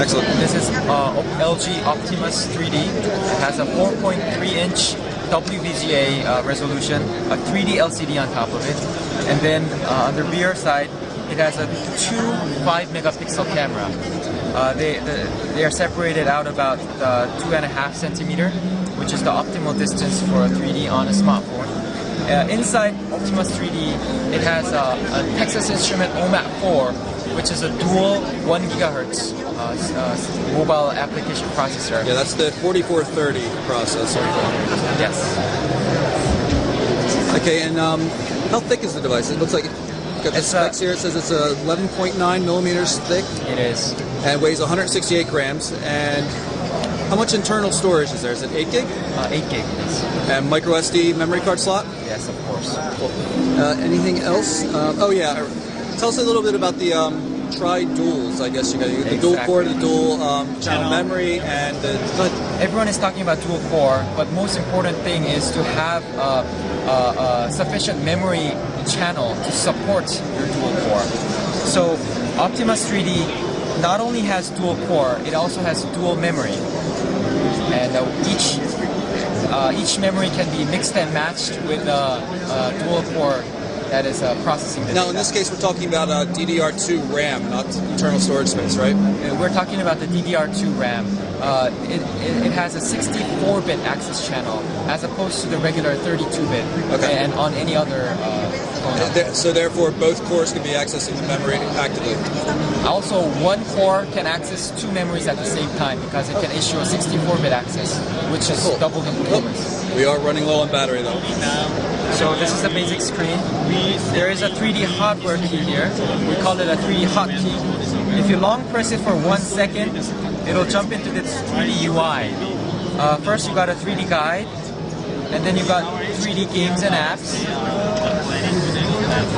Excellent. This is LG Optimus 3D. It has a 4.3-inch WVGA resolution, a 3D LCD on top of it, and then on the rear side, it has a two 5-megapixel camera. They are separated out about 2.5 centimeter, which is the optimal distance for a 3D on a smartphone. Inside Optimus 3D, it has a Texas Instruments OMAP 4, which is a dual 1 gigahertz mobile application processor. Yeah, that's the 4430 processor. Yes. Okay, and how thick is the device? It looks like got the specs here. It says it's 11.9 millimeters thick. It is. And weighs 168 grams. And how much internal storage is there? Is it 8 gig? 8 gig, yes. And micro SD memory card slot? Yes, of course. Cool. Anything else? Oh yeah, tell us a little bit about the tri-duals, I guess you got the dual core, the dual channel memory, and the... But everyone is talking about dual core, but most important thing is to have sufficient memory channel to support your dual core. So Optimus 3D not only has dual core, it also has dual memory, and each memory can be mixed and matched with dual core that is processing the Now, data. in this case, we're talking about DDR2 RAM, not internal storage space, right? We're talking about the DDR2 RAM. It has a 64-bit access channel as opposed to the regular 32-bit, okay, and on any other phone. So therefore, both cores can be accessing the memory actively. Also, one core can access two memories at the same time because it can issue a 64-bit access, which is double the performance. We are running low on battery, though. So this is the basic screen. There is a 3D hardware key here. We call it a 3D hotkey. If you long press it for 1 second, it'll jump into this 3D UI. First you got a 3D guide, and then you got 3D games and apps,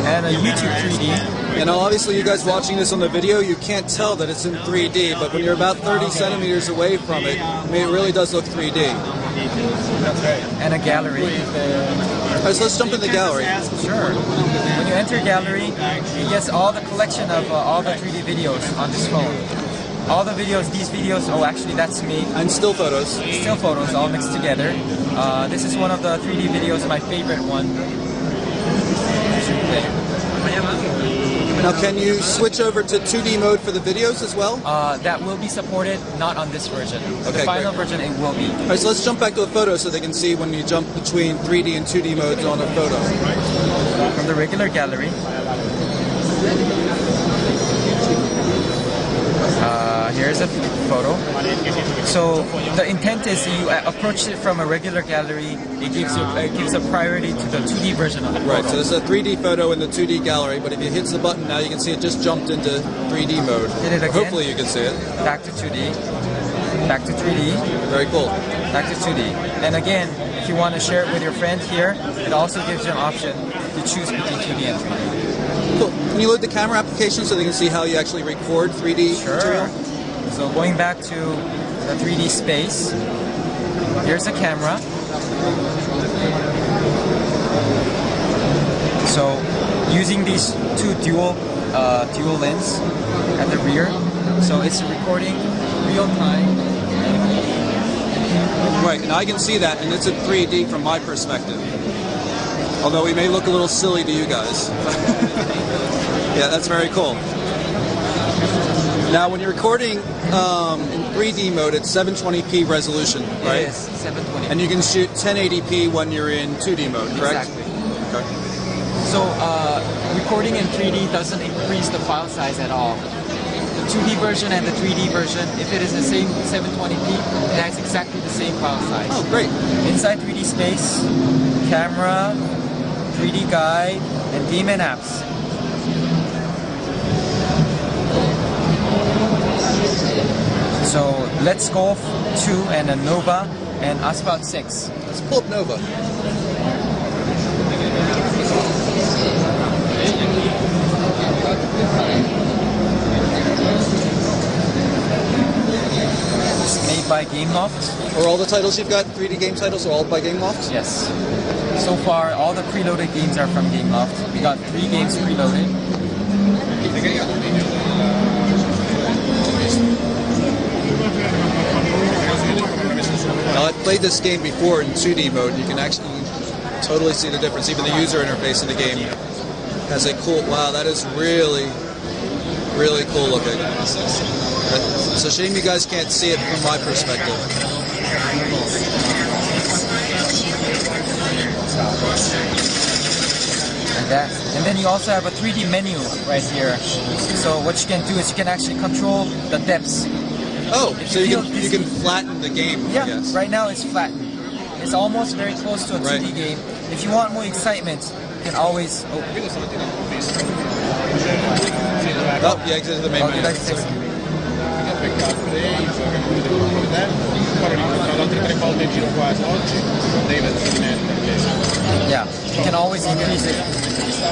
and a YouTube 3D. And obviously you guys watching this on the video, you can't tell that it's in 3D, but when you're about 30 centimeters away from it, I mean, it really does look 3D. And a gallery. Alright, so let's jump in the gallery. Sure. When you enter gallery, it gets all the collection of all the 3D videos on this phone. All the videos, these videos, oh actually that's me. And still photos. Still photos all mixed together. This is one of the 3D videos, my favorite one. Now can you switch over to 2D mode for the videos as well? That will be supported, not on this version. Okay, the final version it will be. Alright, so let's jump back to a photo so they can see when you jump between 3D and 2D modes on a photo. From the regular gallery. Here's a photo. So the intent is you approach it from a regular gallery. It gives a priority to the 2D version of the photo. Right. So there's a 3D photo in the 2D gallery, but if you hit the button now, you can see it just jumped into 3D mode. Hit it again. Hopefully you can see it. Back to 2D. Back to 3D. Very cool. Back to 2D. And again, if you want to share it with your friend here, it also gives you an option to choose between 2D and 3D. Cool. Can you load the camera application so they can see how you actually record 3D material? So going back to the 3D space, here's the camera. So using these two dual lens at the rear, so it's recording real time. Right, and I can see that, and it's in 3D from my perspective. Although we may look a little silly to you guys. Yeah, that's very cool. Now, when you're recording in 3D mode, it's 720p resolution, right? It is 720p. And you can shoot 1080p when you're in 2D mode, correct? Exactly. Okay. So recording in 3D doesn't increase the file size at all. The 2D version and the 3D version, if it is the same 720p, it has exactly the same file size. Oh, great. Inside 3D space, camera, 3D guide, and game and apps. So Let's Golf 2 and a Nova and Asphalt 6. Let's pull up Nova. It's made by Gameloft. Are all the titles you've got, 3D game titles, are all by Gameloft? Yes. So far, all the preloaded games are from Gameloft. We got 3 games preloaded. played this game before in 2D mode, you can actually totally see the difference. Even the user interface in the game has a cool. Wow, that is really, really cool looking. It's a shame you guys can't see it from my perspective. Like that. And then you also have a 3D menu right here. So what you can do is you can actually control the depths. Oh, so you can flatten the game, yeah, I guess. Right now it's flattened. It's almost very close to a 2D Right. game. If you want more excitement, you can always... Oh, you exited the main Oh, menu. did I fix it? Yeah, you can always increase it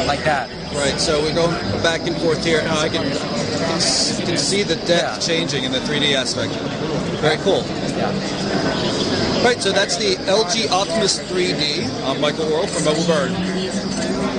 like that. Right, so we're going back and forth here. Now I can see the depth changing in the 3D aspect. Very cool. Yeah. Right, so that's the LG Optimus 3D. I'm Michael Worrell from Mobile Bird.